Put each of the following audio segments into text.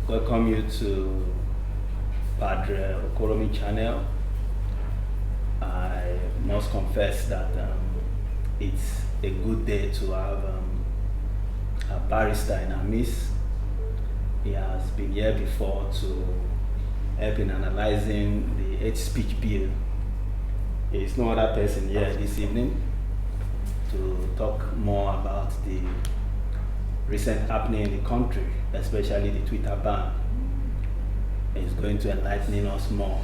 welcome you to Padre Okoromi channel. I must confess that it's a good day to have a barrister in our midst. He has been here before to help in analyzing the hate speech bill. There is no other person here this evening to talk more about the recent happening in the country, especially the Twitter ban. He's going to enlighten us more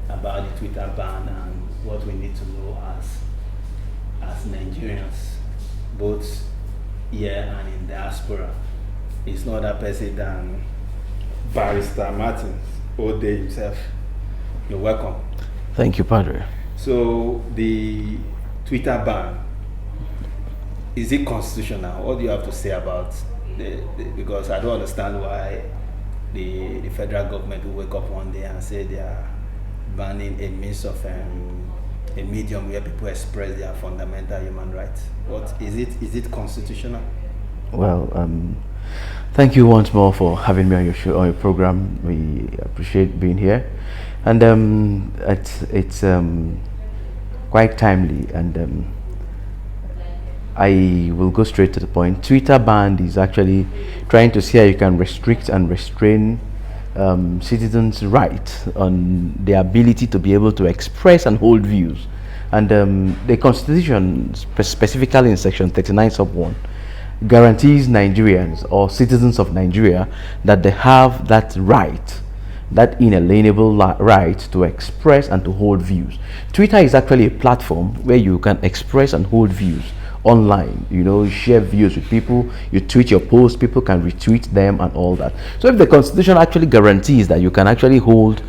about the Twitter ban and what we need to know as Nigerians, both here and in diaspora. It's no other person than Barrister Martins, Ode himself. You're welcome. Thank you, Padre. So the Twitter ban, is it constitutional? What do you have to say about because I don't understand why the federal government will wake up one day and say they are banning a means of a medium where people express their fundamental human rights. What is it? Is it constitutional? Well, thank you once more for having me on your show, on your program. We appreciate being here, and it's quite timely, and I will go straight to the point. Twitter ban is actually trying to see how you can restrict and restrain citizens' right on their ability to be able to express and hold views. And the Constitution, specifically in Section 39 sub 1, guarantees Nigerians or citizens of Nigeria that they have that right, that inalienable right to express and to hold views. Twitter is actually a platform where you can express and hold views online. You know, share views with people, you tweet your posts, people can retweet them and all that. So if the Constitution actually guarantees that you can actually hold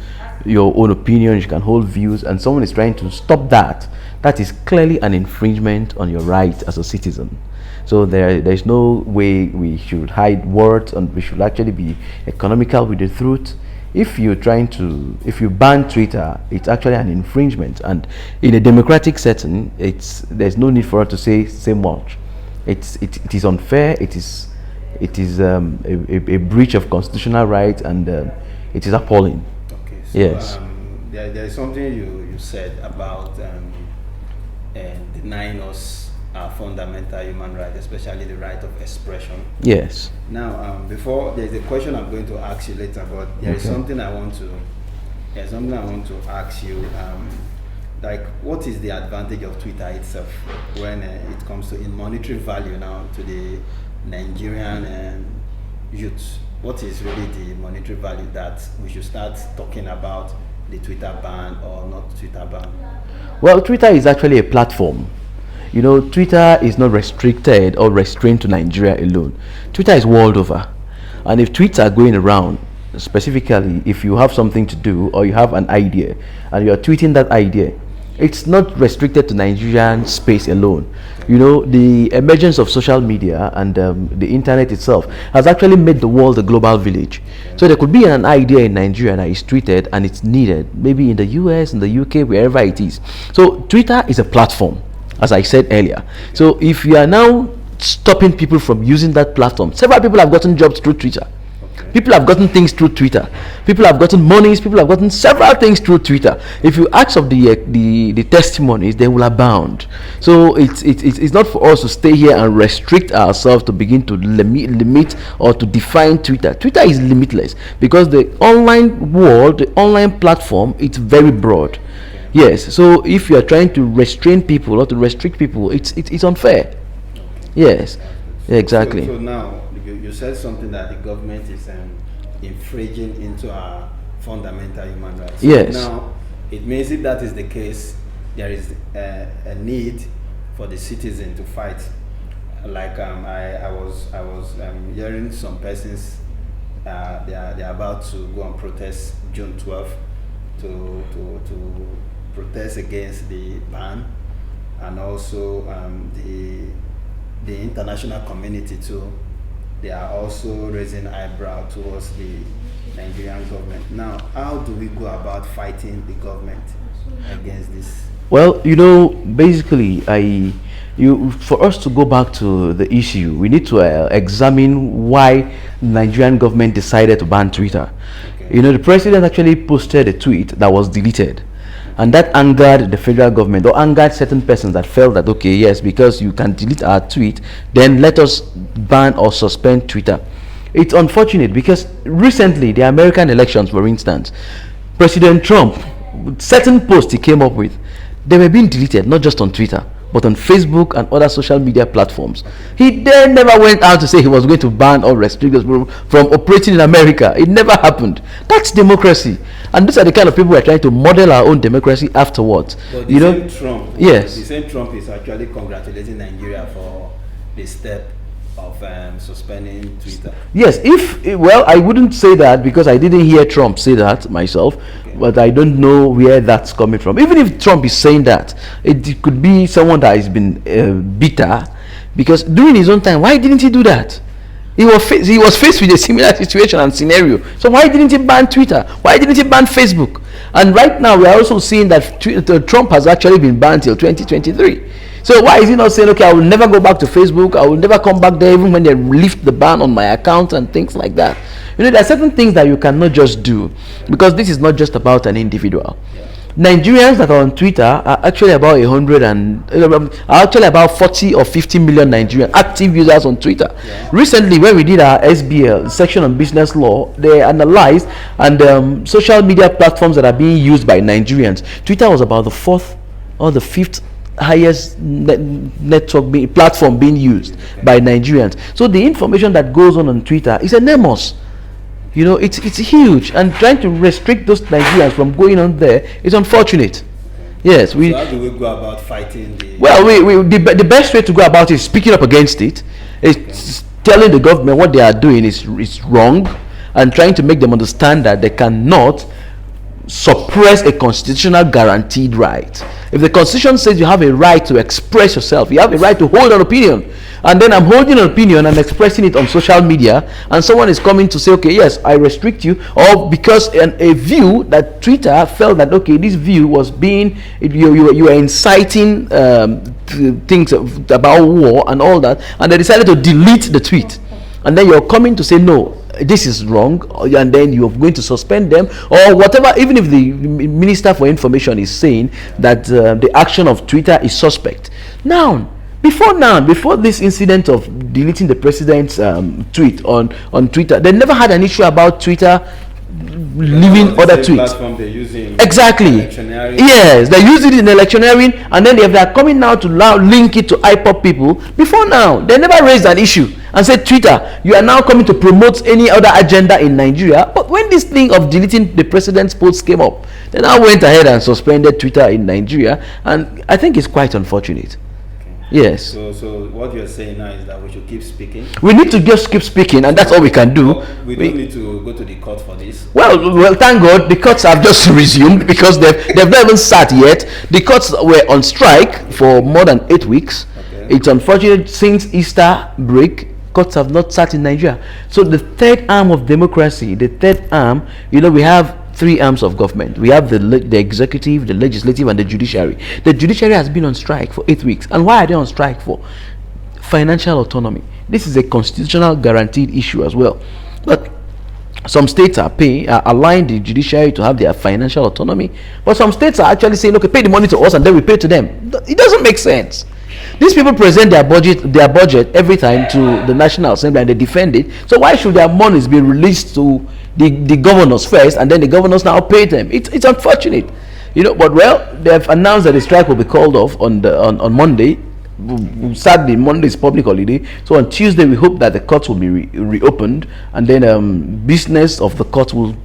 your own opinions, you can hold views, and someone is trying to stop that, that is clearly an infringement on your right as a citizen. So there's no way we should hide words, and we should actually be economical with the truth. If you ban Twitter, it's actually an infringement, and in a democratic setting, there's no need for us to say much. It is unfair. It is a breach of constitutional right, and it is appalling. Okay. So, yes. There is something you said about denying us our fundamental human right, especially the right of expression. Yes. Now, before there's a question I'm going to ask you later, but there's something I want to ask you. Like, what is the advantage of Twitter itself when it comes to in monetary value now to the Nigerian youth? What is really the monetary value that we should start talking about the Twitter ban or not Twitter ban? Well, Twitter is actually a platform. You know, Twitter is not restricted or restrained to Nigeria alone. Twitter is world over. And if tweets are going around, specifically if you have something to do or you have an idea and you are tweeting that idea, it's not restricted to Nigerian space alone. You know, the emergence of social media and the internet itself has actually made the world a global village. So there could be an idea in Nigeria that is tweeted and it's needed, maybe in the US, in the UK, wherever it is. So Twitter is a platform, as I said earlier. So if you are now stopping people from using that platform, several people have gotten jobs through Twitter. People have gotten things through Twitter. People have gotten monies. People have gotten several things through Twitter. If you ask of the testimonies, they will abound. So it's not for us to stay here and restrict ourselves to begin to limit or to define Twitter. Twitter is limitless because the online world, the online platform, it's very broad. Yes. So if you are trying to restrain people or to restrict people, it's unfair. Yes. Exactly. So now you said something that the government is infringing into our fundamental human rights. Yes. Now, it means if that is the case, there is a need for the citizen to fight. Like I was hearing some persons they are about to go and protest June 12th to protest against the ban, and also the international community too. They are also raising eyebrow towards the Nigerian government. Now, how do we go about fighting the government against this? Well, you know, basically, for us to go back to the issue, we need to examine why the Nigerian government decided to ban Twitter. Okay. You know, the president actually posted a tweet that was deleted, and that angered the federal government, or angered certain persons that felt that, okay, yes, because you can delete our tweet, then let us ban or suspend Twitter. It's unfortunate because recently, the American elections, for instance, President Trump, certain posts he came up with, they were being deleted, not just on Twitter, but on Facebook and other social media platforms. He then never went out to say he was going to ban or restrict those people from operating in America. It never happened. That's democracy. And these are the kind of people who are trying to model our own democracy afterwards. But you know, same Trump, yes, the same Trump is actually congratulating Nigeria for the step of suspending Twitter. yes. Well, I wouldn't say that because I didn't hear Trump say that myself, Okay. but I don't know where that's coming from. Even if Trump is saying that, it could be someone that has been bitter, because during his own time, why didn't he do that? He was faced with a similar situation and scenario. So why didn't he ban Twitter? Why didn't he ban Facebook? And right now, we are also seeing that Trump has actually been banned till 2023. So why is he not saying, okay, I will never go back to Facebook, I will never come back there even when they lift the ban on my account and things like that? You know, there are certain things that you cannot just do, because this is not just about an individual. Nigerians that are on Twitter are actually about 40 or 50 million Nigerian active users on Twitter. Yeah. Recently, when we did our SBL section on business law, they analyzed and social media platforms that are being used by Nigerians. Twitter was about the fourth or the fifth highest network platform being used by Nigerians. So the information that goes on Twitter is enormous. You know, it's huge, and trying to restrict those Nigerians from going on there is unfortunate. Yes, So how do we go about fighting the? well, the best way to go about it is speaking up against it. It's telling the government what they are doing is wrong, and trying to make them understand that they cannot suppress a constitutional guaranteed right. If the constitution says you have a right to express yourself, you have a right to hold an opinion, and then I'm holding an opinion and expressing it on social media, and someone is coming to say, okay, yes, I restrict you, or because a view that Twitter felt that, okay, this view was being, you were inciting things about war and all that, and they decided to delete the tweet, and then you're coming to say, no, this is wrong, and then you're going to suspend them or whatever. Even if the Minister for Information is saying that the action of Twitter is suspect. Before this incident of deleting the president's tweet on Twitter, they never had an issue about Twitter leaving other tweets. Exactly. Yes, they use it in electioneering, and then if they are coming now to link it to IPOP people, before now they never raised an issue and said, Twitter, you are now coming to promote any other agenda in Nigeria. But when this thing of deleting the president's posts came up, they now went ahead and suspended Twitter in Nigeria, and I think it's quite unfortunate. Yes. So what you're saying now is that we should keep speaking. We need to just keep speaking, and that's all we can do. We don't need to go to the court for this. Well, thank God the courts have just resumed, because they've not even sat yet. The courts were on strike for more than 8 weeks. Okay. It's unfortunate, since Easter break, courts have not sat in Nigeria. So the third arm of democracy, we have 3 arms of government. We have the executive, the legislative, and the judiciary. The judiciary has been on strike for 8 weeks. And why are they on strike for? Financial autonomy. This is a constitutional guaranteed issue as well. But some states are allowing the judiciary to have their financial autonomy, but some states are actually saying, okay, pay the money to us and then we pay to them. It doesn't make sense. These people present their budget every time to the National Assembly, and they defend it. So why should their monies be released to the governors first, and then the governors now pay them? It's unfortunate, But they have announced that the strike will be called off on Monday. Saturday, Monday is public holiday. So on Tuesday, we hope that the courts will be reopened, and then business of the court will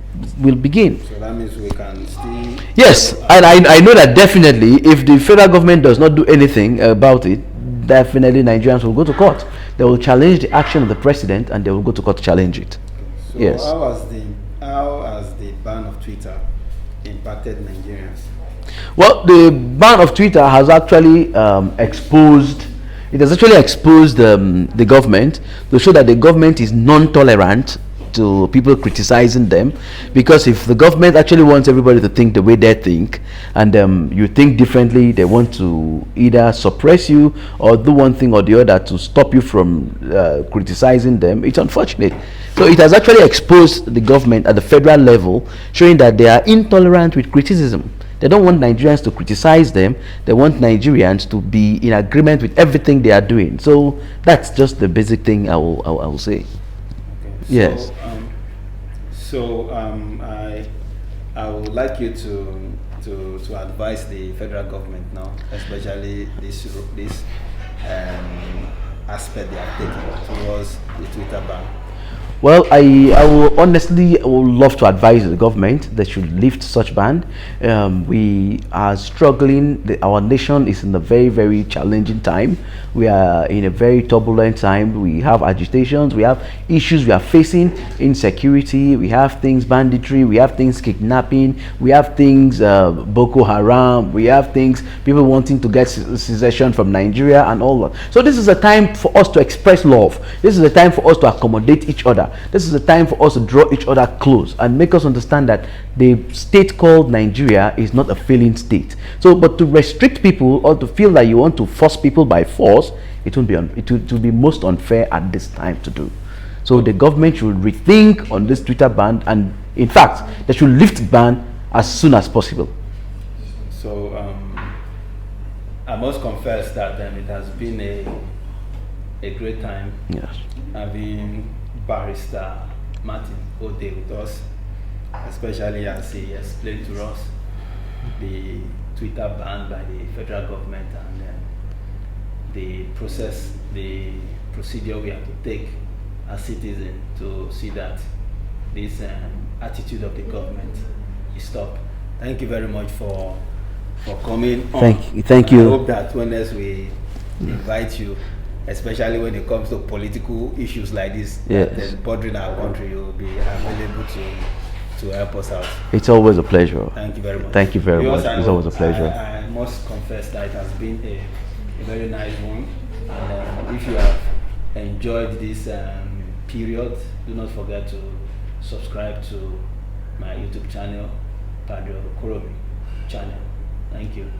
begin. So that means we can still. Yes, and I know that definitely, if the federal government does not do anything about it, definitely Nigerians will go to court. They will challenge the action of the president, and they will go to court to challenge it. So yes. How has the ban of Twitter impacted Nigerians? Well, the ban of Twitter has actually exposed the government, to show that the government is non-tolerant to people criticizing them, because if the government actually wants everybody to think the way they think, and you think differently, they want to either suppress you or do one thing or the other to stop you from criticizing them. It's unfortunate. So it has actually exposed the government at the federal level, showing that they are intolerant with criticism. They don't want Nigerians to criticize them. They want Nigerians to be in agreement with everything they are doing. So that's just the basic thing I will say. Okay. Yes. I would like you to advise the federal government now, especially this aspect they are taking towards the Twitter ban. Well, I will honestly would love to advise the government that should lift such ban. We are struggling. Our nation is in a very, very challenging time. We are in a very turbulent time. We have agitations. We have issues we are facing: insecurity. We have things banditry. We have things kidnapping. We have things Boko Haram. We have things people wanting to get secession from Nigeria and all that. So this is a time for us to express love. This is a time for us to accommodate each other. This is a time for us to draw each other close and make us understand that the state called Nigeria is not a failing state. So, but to restrict people or to feel that you want to force people by force, it will be most unfair at this time to do. So the government should rethink on this Twitter ban, and in fact, they should lift the ban as soon as possible. So I must confess that it has been a great time. Yes. Having Barrister Martin Ode with us, especially as he explained to us the Twitter ban by the federal government and the procedure we have to take as citizens to see that this attitude of the government is stopped. Thank you very much for coming on. Thank you. I hope that when else we invite you, especially when it comes to political issues like this, yes, that's bordering our country, you'll be available to help us out. It's always a pleasure. Thank you very much. Thank you very much. It's always a pleasure. I must confess that it has been a very nice one. And if you have enjoyed this period, do not forget to subscribe to my YouTube channel, Padre Koromi channel. Thank you.